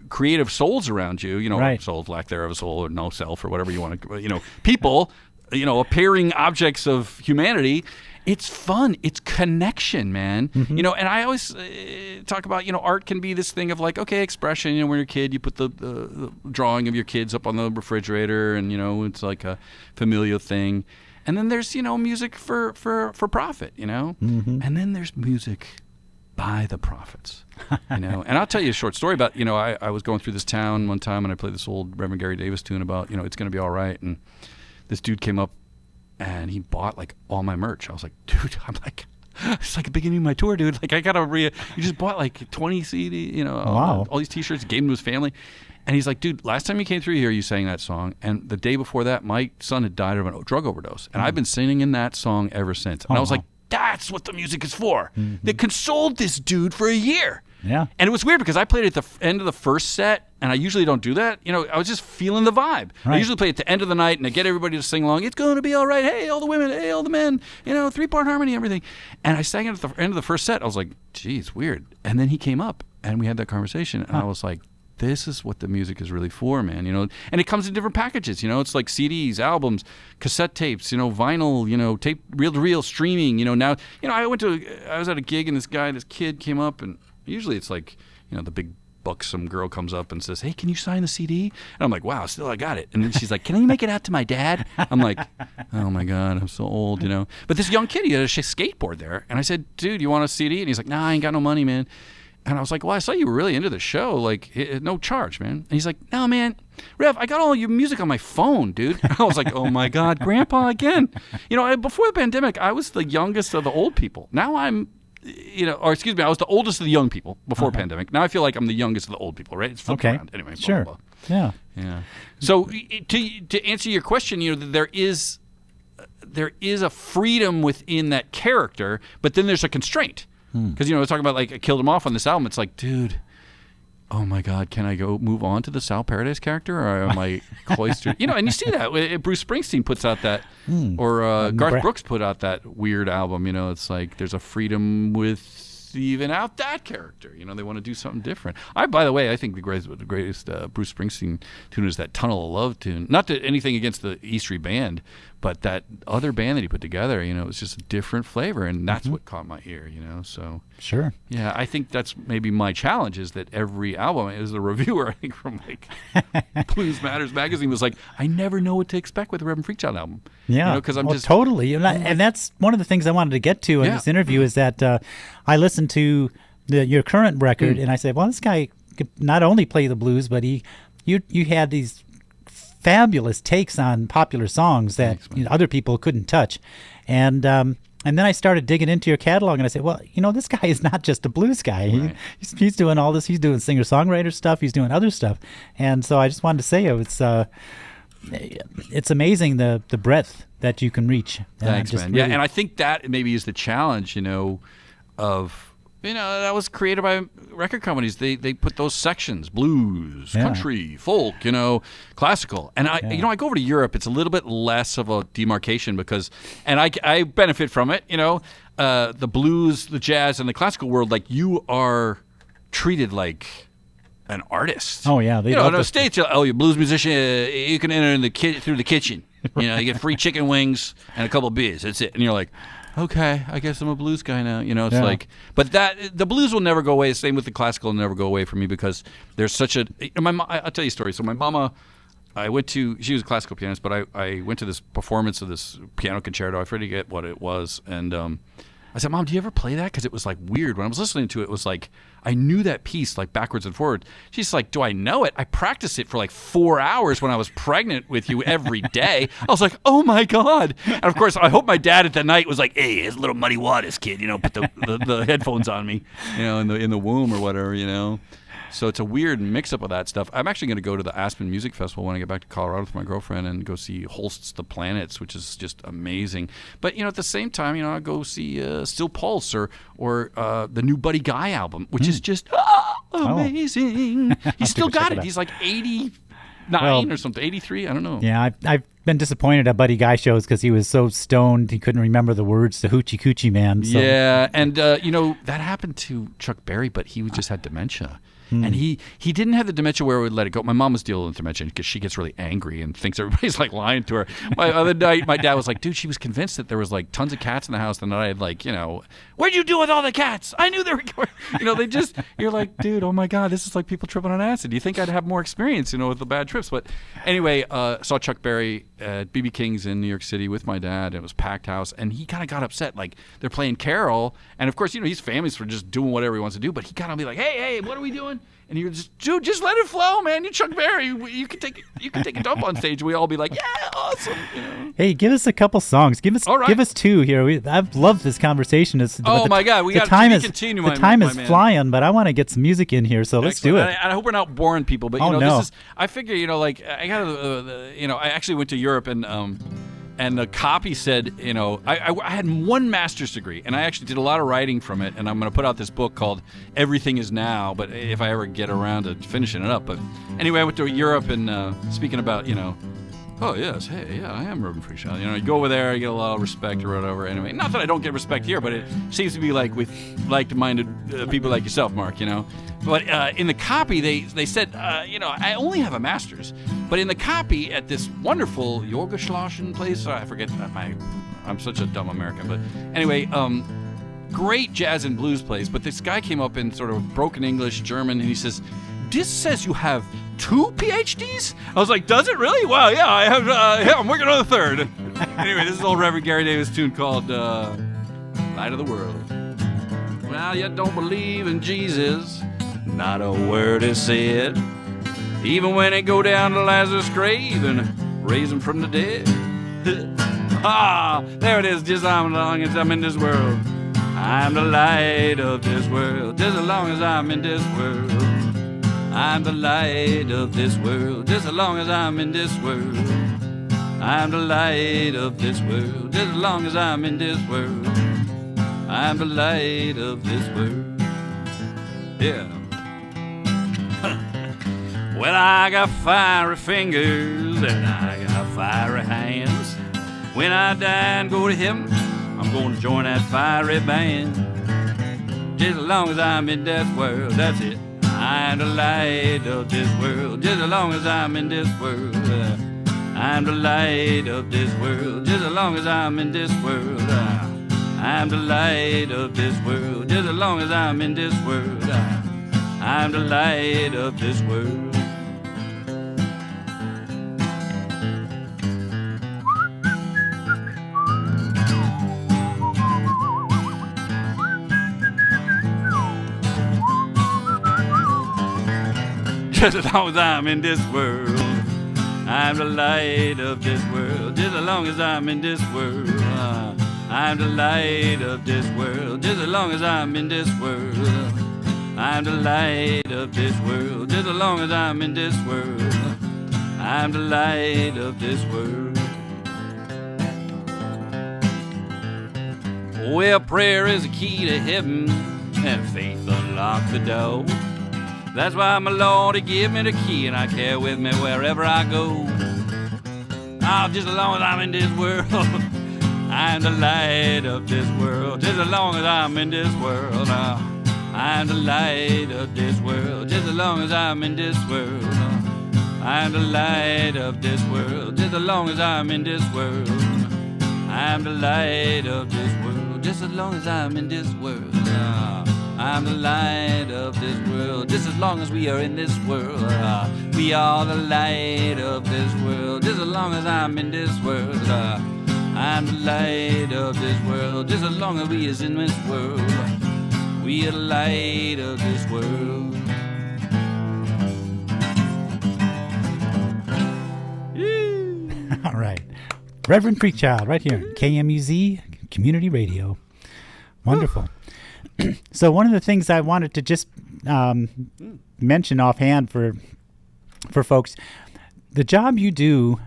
creative souls around you, souls, lack thereof, a soul, or no self, or whatever you want to, people, appearing objects of humanity. It's fun. It's connection, man. And I always talk about, art can be this thing of like, okay, expression. When you're a kid, you put the drawing of your kids up on the refrigerator, and it's like a familial thing. And then there's, music for profit, and then there's music by the prophets, And I'll tell you a short story about, I was going through this town one time, and I played this old Reverend Gary Davis tune about, it's going to be all right. And this dude came up, and he bought like all my merch. I was like, dude, it's like the beginning of my tour, dude. Like I gotta he just bought like 20 CD, wow. all these T-shirts, gave them to his family. And he's like, dude, last time you came through here, you sang that song. And the day before that, my son had died of a drug overdose. And I've been singing in that song ever since. And I was like, that's what the music is for. They consoled this dude for a year. Yeah. And it was weird because I played at the end of the first set, and I usually don't do that. I was just feeling the vibe. Right. I usually play at the end of the night, and I get everybody to sing along. It's going to be all right. Hey, all the women. Hey, all the men. 3-part harmony, everything. And I sang it at the end of the first set. I was like, geez, weird. And then he came up, and we had that conversation, and I was like, this is what the music is really for, man. And it comes in different packages. It's like CDs, albums, cassette tapes, vinyl, tape, reel-to-reel, streaming. Now, I was at a gig, and this kid came up, and usually it's like, the big buxom girl comes up and says, hey, can you sign the CD? And I'm like, wow, still I got it. And then she's like, can you make it out to my dad? I'm like, oh my God, I'm so old, But this young kid, he had a skateboard there. And I said, dude, you want a CD? And he's like, nah, I ain't got no money, man. And I was like, well, I saw you were really into the show. Like, no charge, man. And he's like, no, man, Rev, I got all your music on my phone, dude. And I was like, oh, my God, Grandpa again. Before the pandemic, I was the youngest of the old people. Now I'm, I was the oldest of the young people before pandemic. Now I feel like I'm the youngest of the old people, right? It's flipped around. Anyway, sure. Blah, blah, blah. Yeah. So to answer your question, there is a freedom within that character, but then there's a constraint. Because, I was talking about, like, I killed him off on this album. It's like, dude, oh, my God, can I go move on to the Sal Paradise character, or am I cloistered? And you see that. Bruce Springsteen puts out that, or Garth Brooks put out that weird album. It's like there's a freedom with even out that character. They want to do something different. By the way, I think the greatest Bruce Springsteen tune is that Tunnel of Love tune. Not that anything against the E Street Band, but that other band that he put together, it's just a different flavor, and that's what caught my ear, so. Sure. Yeah, I think that's maybe my challenge, is that every album, as a reviewer, I think from like Blues Matters magazine, was like, I never know what to expect with the Reverend Freakchild album. Yeah, because I'm just totally, and that's one of the things I wanted to get to in this interview is that I listened to your current record, and I said, well, this guy could not only play the blues, but you had these fabulous takes on popular songs that other people couldn't touch. And then I started digging into your catalog, and I said, well, this guy is not just a blues guy. Right. He's doing all this. He's doing singer-songwriter stuff. He's doing other stuff. And so I just wanted to say it's amazing the breadth that you can reach. Thanks, man. Really, and I think that maybe is the challenge, of, that was created by record companies. They put those sections: blues, country, folk, classical. And I go over to Europe. It's a little bit less of a demarcation because, and I benefit from it. The blues, the jazz, and the classical world, like you are treated like an artist. Oh yeah, in the States, you're a blues musician. You can enter in through the kitchen. You get free chicken wings and a couple of beers. That's it. And you're like, okay, I guess I'm a blues guy now. It's like, but the blues will never go away. Same with the classical will never go away from me because there's such a. I'll tell you a story. So my mama, she was a classical pianist, but I went to this performance of this piano concerto. I forget what it was, and I said, Mom, do you ever play that? Because it was like weird. When I was listening to it, it was like, I knew that piece like backwards and forward. She's like, do I know it? I practiced it for like 4 hours when I was pregnant with you every day. I was like, oh my God. And of course, I hope my dad at the night was like, hey, it's little muddy waters, kid, put the headphones on me, in the womb or whatever, So it's a weird mix-up of that stuff. I'm actually going to go to the Aspen Music Festival when I get back to Colorado with my girlfriend and go see Holst's The Planets, which is just amazing. But, at the same time, I'll go see Still Pulse or the new Buddy Guy album, which is just amazing. He's still got it. He's like 89 or something, 83, I don't know. Yeah, I've been disappointed at Buddy Guy shows because he was so stoned he couldn't remember the words to Hoochie Coochie Man. So. Yeah, and, that happened to Chuck Berry, but he just had dementia. And he didn't have the dementia where we would let it go. My mom was dealing with dementia because she gets really angry and thinks everybody's like lying to her. My other night, my dad was like, dude, she was convinced that there was like tons of cats in the house. And then I had like, what'd you do with all the cats? I knew they were, you're like, dude, oh my God, this is like people tripping on acid. You think I'd have more experience, with the bad trips. But anyway, saw Chuck Berry at BB King's in New York City with my dad. It was packed house. And he kind of got upset. Like they're playing Carol. And of course, he's famous for just doing whatever he wants to do. But he kind of be like, hey, what are we doing? And he was just, dude, just let it flow, man. You're Chuck Berry. You can take a dump on stage. We all be like, yeah, awesome. Hey, give us a couple songs. Give us two here. I've loved this conversation. My God, we got to continue. The time is flying, but I want to get some music in here, so let's do it. And I hope we're not boring people, but this is. I figure, I got I actually went to Europe and the copy said, I had one master's degree, and I actually did a lot of writing from it, and I'm going to put out this book called Everything Is Now, but if I ever get around to finishing it up. But anyway, I went to Europe, and speaking about, oh, yes, hey, yeah, I am Reverend Freakchild. You go over there, you get a lot of respect or whatever. Anyway, not that I don't get respect here, but it seems to be like with like-minded people like yourself, Mark, But in the copy, they said, I only have a master's. But in the copy at this wonderful Yogaschlossen place, I forget, I'm such a dumb American. But anyway, great jazz and blues place. But this guy came up in sort of broken English, German, and he says, this says you have 2 PhDs? I was like, does it really? Well, yeah, I have. I'm working on the third. Anyway, this is old Reverend Gary Davis tune called Light of the World. Well, you don't believe in Jesus, not a word is said. Even when it go down to Lazarus' grave and raise him from the dead. There it is, just as long as I'm in this world. I'm the light of this world, just as long as I'm in this world. I'm the light of this world, just as long as I'm in this world. I'm the light of this world, just as long as I'm in this world. I'm the light of this world. Yeah. Well, I got fiery fingers and I got fiery hands. When I die and go to heaven, I'm gonna join that fiery band. Just as long as I'm in this world, that's it. I'm the light of this world, just as long as I'm in this world. I'm the light of this world, just as long as I'm in this world. I'm the light of this world, just as long as I'm in this world. I'm the light of this world. just as long as I'm in this world. I'm the light of this world, just as long as I'm in this world. I'm the light of this world, just as long as I'm in this world. I'm the light of this world, just as long as I'm in this world. I'm the light of this world. Well, prayer is the key to heaven, and faith unlock the door. That's why my Lord, He give me the key, and I carry with me wherever I go. Oh, just as long as I'm in this world, I'm the light of this world. Just as long as I'm in this world, I'm the light of this world. Just as long as I'm in this world, I'm the light of this world. Just as long as I'm in this world, I'm the light of this world. Just as long as I'm in this world, I'm the light of this world. Just as long as we are in this world, we are the light of this world. Just as long as I'm in this world, I'm the light of this world. Just as long as we is in this world, we are the light of this world. All right. Reverend Freakchild right here, KMUZ Community Radio. Wonderful. So one of the things I wanted to just mention offhand for folks, the job you do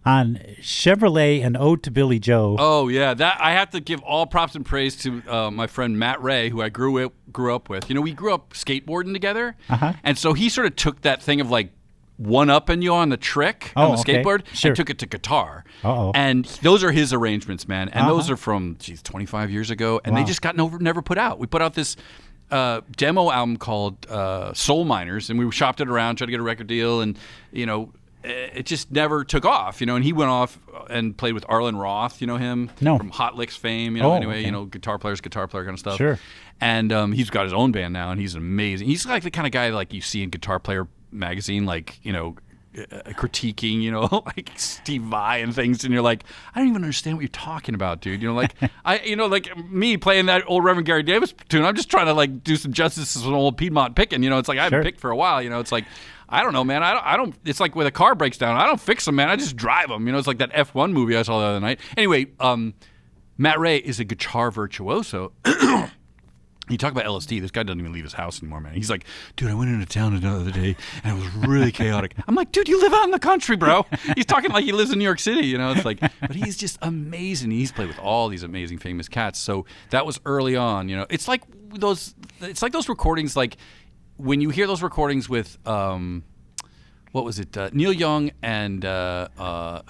on Chevrolet and Ode to Billy Joe. Oh yeah, that I have to give all props and praise to my friend Matt Ray, who I grew up with. You know, we grew up skateboarding together, and so he sort of took that thing of like one-upping you on the trick on the skateboard and took it to guitar. And those are his arrangements, man. And those are from 25 years ago, and they just got never put out. We put out this demo album called Soul Miners, and we shopped it around, tried to get a record deal, and you know, it just never took off, you know. And he went off and played with Arlen Roth, you know him? No. From Hot Licks fame, you know. You know, guitar player kind of stuff. Sure. And he's got his own band now, and he's amazing. He's like the kind of guy like you see in Guitar Player magazine, like, you know, critiquing, you know, like Steve Vai and things, and you're like, I don't even understand what you're talking about, dude. You know, like like me playing that old Reverend Gary Davis tune, I'm just trying to like do some justice to some old Piedmont picking. You know, it's like I haven't picked for a while. You know, it's like, I don't know, man. I don't. It's like when a car breaks down, I don't fix them, man. I just drive them. You know, it's like that F1 movie I saw the other night. Anyway, Matt Ray is a guitar virtuoso. You talk about LSD. This guy doesn't even leave his house anymore, man. He's like, dude, I went into town the other day, and it was really chaotic. I'm like, dude, you live out in the country, bro. He's talking like he lives in New York City, you know. It's like, but he's just amazing. He's played with all these amazing, famous cats. So that was early on, you know. It's like those recordings, like when you hear those recordings with, what was it? Neil Young and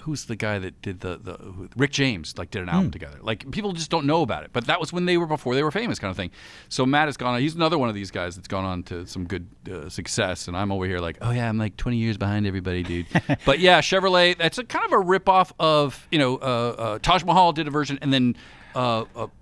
who's the guy that did Rick James, like did an album together. Like people just don't know about it, but that was when before they were famous, kind of thing. So Matt has gone on. He's another one of these guys that's gone on to some good success, and I'm over here like, oh yeah, I'm like 20 years behind everybody, dude. But yeah, Chevrolet. That's a kind of a ripoff of, you know, Taj Mahal did a version, and then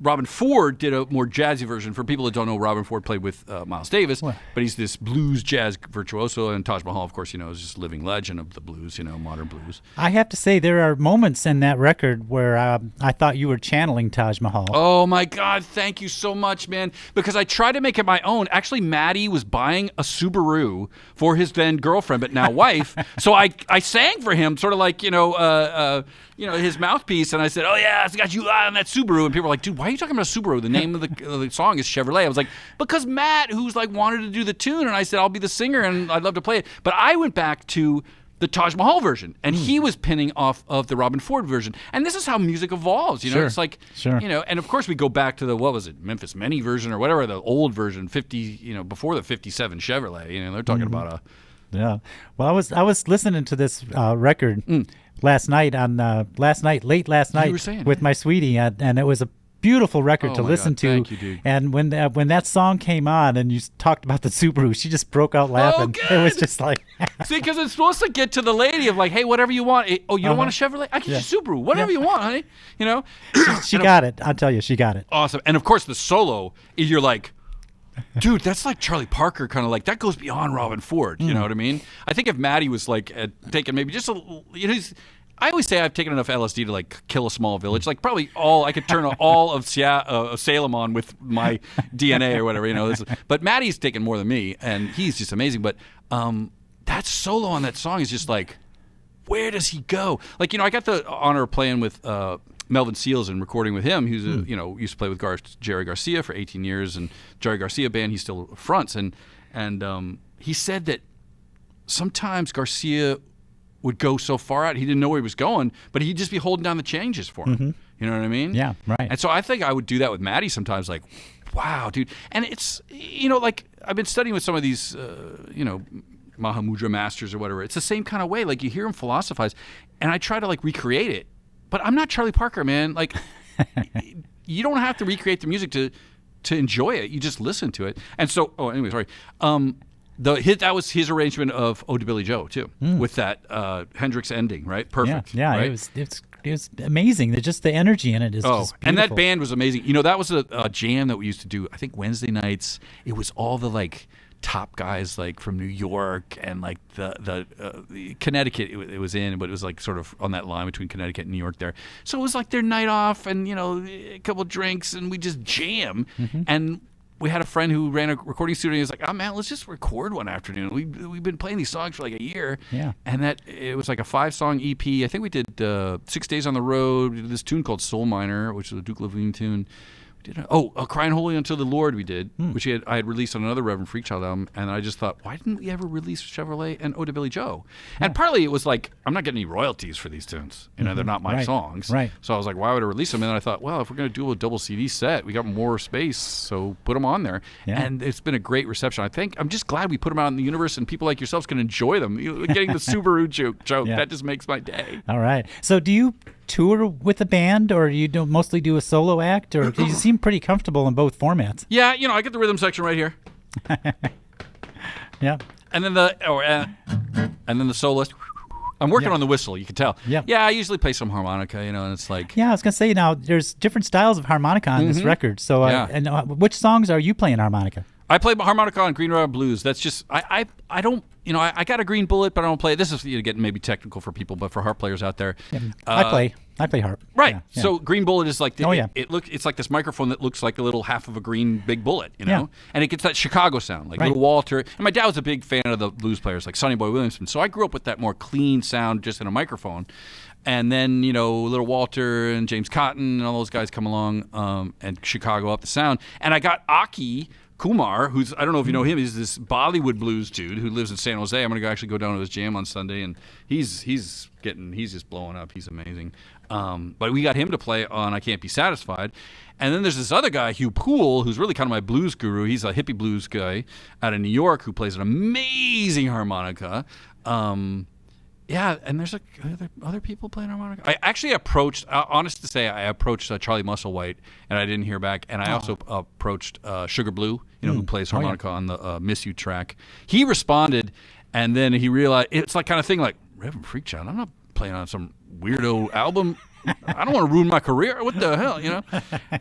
Robin Ford did a more jazzy version. For people that don't know, Robin Ford played with Miles Davis, but he's this blues jazz virtuoso, and Taj Mahal, of course, you know, is just a living legend of the blues, you know, modern blues. I have to say, there are moments in that record where I thought you were channeling Taj Mahal. Oh my God, thank you so much, man, because I tried to make it my own. Actually, Matty was buying a Subaru for his then girlfriend, but now wife, so I sang for him, sort of like, you know, his mouthpiece, and I said, oh yeah, I got you on that Subaru. And people were like, dude, why are you talking about Subaru? The name of the song is Chevrolet. I was like, because Matt, who's like wanted to do the tune, and I said, I'll be the singer and I'd love to play it. But I went back to the Taj Mahal version, and he was pinning off of the Robin Ford version. And this is how music evolves, you know? It's like, you know, and of course we go back to the, what was it, Memphis Mini version or whatever, the old version, 50, you know, before the 57 Chevrolet, you know, they're talking about a... Yeah. Well, I was listening to this record last night late last night with my sweetie, and it was a beautiful record to listen to. Thank you, dude. And when that song came on and you talked about the Subaru, she just broke out laughing. It was just like see, because it's supposed to get to the lady of like, hey, whatever you want. Oh, you don't want a Chevrolet? I get you a Subaru. Whatever you want, honey. You know. She got it. I'll tell you, she got it. Awesome. And of course, the solo, you're like, dude, that's like Charlie Parker, kind of like that goes beyond Robin Ford. You know what I mean? I think if Matty was like taking maybe just a, you know, I always say I've taken enough LSD to like kill a small village. Like probably I could turn all of Salem on with my DNA or whatever, you know. But Matty's taken more than me, and he's just amazing. But that solo on that song is just like, where does he go? Like, I got the honor of playing with Melvin Seals and recording with him. Who's used to play with Jerry Garcia for 18 years, and Jerry Garcia band he still fronts. And he said that sometimes Garcia would go so far out he didn't know where he was going, but he'd just be holding down the changes for him. Mm-hmm. You know what I mean? Yeah, right. And so I think I would do that with Maddie sometimes. Like, wow, dude. And it's like I've been studying with some of these Mahamudra masters or whatever. It's the same kind of way. Like, you hear them philosophize, and I try to like recreate it. But I'm not Charlie Parker, man. Like, you don't have to recreate the music to enjoy it. You just listen to it. And so, anyway, sorry. That was his arrangement of "Ode to Billy Joe" too, with that Hendrix ending, right? Perfect. Yeah, right? It was amazing. Just the energy in it is just beautiful. And that band was amazing. That was a jam that we used to do. I think Wednesday nights. It was all the like top guys like from New York and like the Connecticut it was in, but it was like sort of on that line between Connecticut and New York there. So it was like their night off and a couple of drinks and we just jam. And we had a friend who ran a recording studio. He was like, "Oh man, let's just record one afternoon. We've been playing these songs for like a year." Yeah. And it was like a 5-song EP. I think we did 6 Days on the Road. We did this tune called Soul Miner, which is a Duke Levine tune. Crying Holy Unto the Lord we did, which I had released on another Reverend Freakchild album, and I just thought, why didn't we ever release Chevrolet and Ode to Billy Joe? And partly it was like, I'm not getting any royalties for these tunes. They're not my songs. Right. So I was like, why would I release them? And then I thought, well, if we're going to do a double CD set, we got more space, so put them on there. Yeah. And it's been a great reception. I'm just glad we put them out in the universe and people like yourselves can enjoy them. Getting the Subaru joke, that just makes my day. All right. So do you tour with a band, or you mostly do a solo act, or you seem pretty comfortable in both formats? Yeah, I get the rhythm section right here. Yeah. And then the soloist. I'm working on the whistle, you can tell. Yeah. Yeah, I usually play some harmonica, and it's like... Yeah, I was going to say, now, there's different styles of harmonica on this record. So, which songs are you playing harmonica? I play harmonica on Green River Blues. That's just... I don't... I got a green bullet, but I don't play it. This is getting maybe technical for people, but for harp players out there... Yeah, I play harp. Right. Yeah. So green bullet is like... It's like this microphone that looks like a little half of a green big bullet, Yeah. And it gets that Chicago sound, like Little Walter. And my dad was a big fan of the blues players, like Sonny Boy Williamson. So I grew up with that more clean sound just in a microphone. And then, Little Walter and James Cotton and all those guys come along and Chicago up the sound. And I got Aki Kumar, who's, I don't know if you know him, he's this Bollywood blues dude who lives in San Jose. I'm going to actually go down to his jam on Sunday, and he's just blowing up. He's amazing. But we got him to play on I Can't Be Satisfied. And then there's this other guy, Hugh Poole, who's really kind of my blues guru. He's a hippie blues guy out of New York who plays an amazing harmonica. Yeah, and there's other people playing harmonica. I actually approached, honest to say, Charlie Musselwhite, and I didn't hear back. And I also approached Sugar Blue, who plays harmonica on the Miss You track. He responded, and then he realized, it's like kind of thing like, Reverend Freakchild, I'm not playing on some weirdo album. I don't want to ruin my career. What the hell,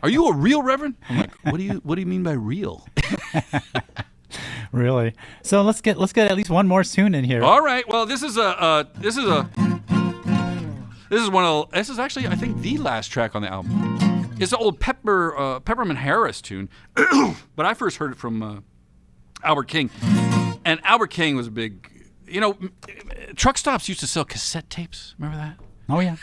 Are you a real Reverend? I'm like, what do you mean by real? Really? So let's get at least one more tune in here. All right. Well, this is actually, I think, the last track on the album. It's an old Peppermint Harris tune, but I first heard it from Albert King, and Albert King was a big. Truck stops used to sell cassette tapes. Remember that? Oh yeah.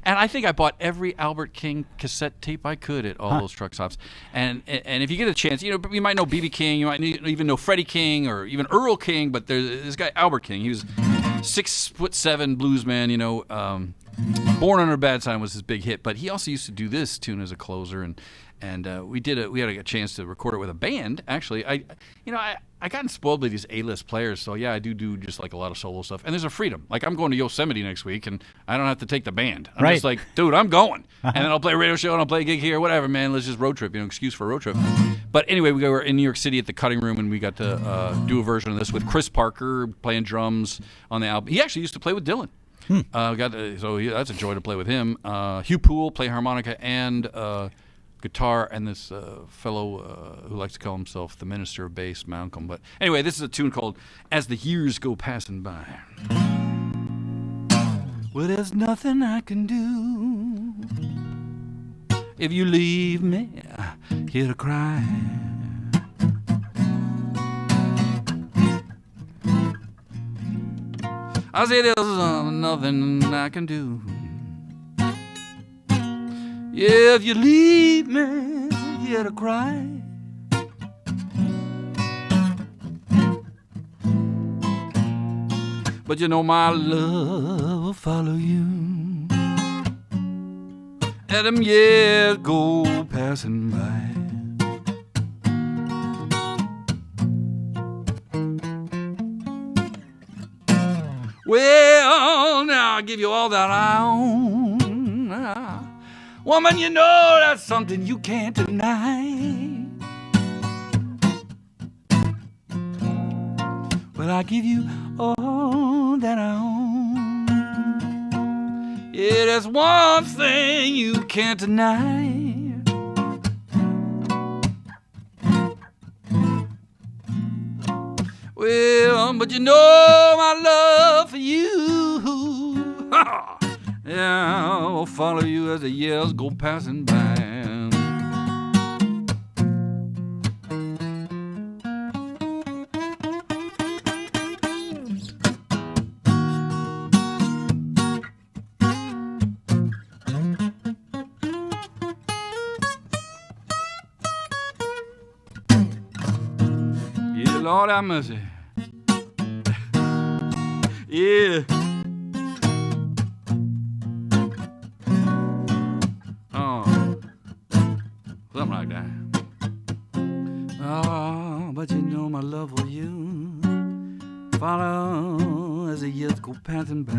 And I think I bought every Albert King cassette tape I could at all those truck stops. And if you get a chance, you might know B.B. King, you might even know Freddie King or even Earl King, but there's this guy Albert King. He was 6'7" bluesman. Born Under a Bad Sign was his big hit, but he also used to do this tune as a closer, and we had a chance to record it with a band. Actually, I gotten spoiled by these A-list players, so yeah, I do just like a lot of solo stuff. And there's a freedom. Like, I'm going to Yosemite next week, and I don't have to take the band. I'm just like, dude, I'm going. And then I'll play a radio show, and I'll play a gig here, whatever, man. Let's just road trip, excuse for a road trip. But anyway, we were in New York City at the Cutting Room, and we got to do a version of this with Chris Parker playing drums on the album. He actually used to play with Dylan. That's a joy to play with him. Hugh Poole play harmonica and guitar, and this fellow who likes to call himself the Minister of Bass, Malcolm. But anyway, this is a tune called "As the Years Go Passing By." Well, there's nothing I can do if you leave me here to cry. I say there's nothing I can do. Yeah, if you leave me here to cry, but you know my love will follow you as them years go passing by. Well, now I'll give you all that I own. Woman, you know that's something you can't deny. Well, I give you all that I own. Yeah, there's one thing you can't deny. Well, but you know my love for you. Yeah, I'll follow you as the years go passing by. Yeah, Lord have mercy. Yeah. Something like that. Oh, but you know my love for you follow as the years go passing by.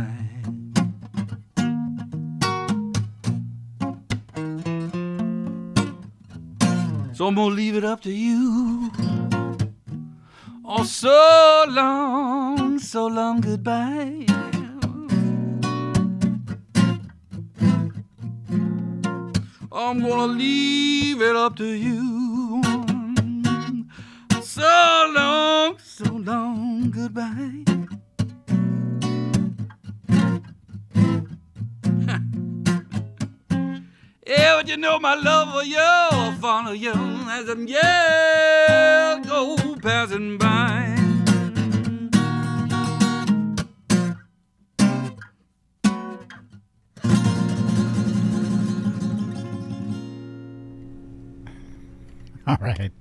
So I'm gonna leave it up to you. Oh, so long goodbye. I'm gonna leave it up to you. So long goodbye. Yeah, but you know my love for you will follow you as them years go passing by. All right.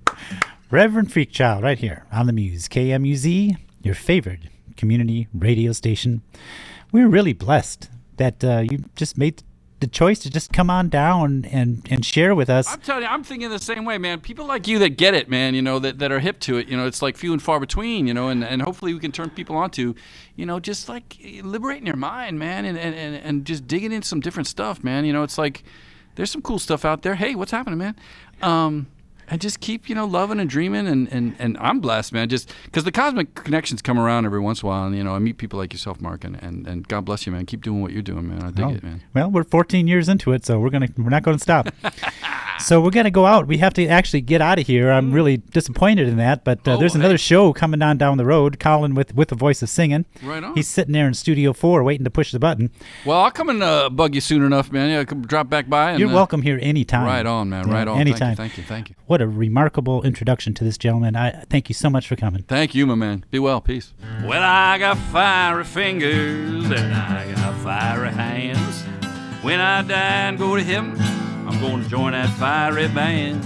Reverend Freakchild right here on the Muse, KMUZ, your favorite community radio station. We're really blessed that you just made the choice to just come on down and share with us. I'm telling you, I'm thinking the same way, man. People like you that get it, man, you know, that are hip to it, you know, it's like few and far between, you know, and hopefully we can turn people onto, you know, just like liberating your mind, man, and just digging into some different stuff, man. You know, it's like there's some cool stuff out there. Hey, what's happening, man? And just keep, you know, loving and dreaming, and I'm blessed, man, just because the cosmic connections come around every once in a while, and, you know, I meet people like yourself, Mark, and God bless you, man. Keep doing what you're doing, man. I dig it, man. Well, we're 14 years into it, so we're not going to stop. So we're going to go out. We have to actually get out of here. I'm really disappointed in that, but there's another show coming on down the road, Colin with the voice of singing. Right on. He's sitting there in Studio 4 waiting to push the button. Well, I'll come and bug you soon enough, man. Yeah, come drop back by. And, you're welcome here anytime. Right on, man. Right on. Anytime. Thank you. What a remarkable introduction to this gentleman. I thank you so much for coming. Thank you, my man. Be well. Peace. Well, I got fiery fingers and I got fiery hands. When I die and go to heaven, I'm going to join that fiery band.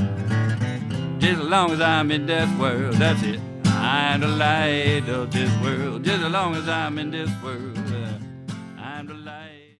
Just as long as I'm in this world, that's it. I'm the light of this world. Just as long as I'm in this world, I'm the light.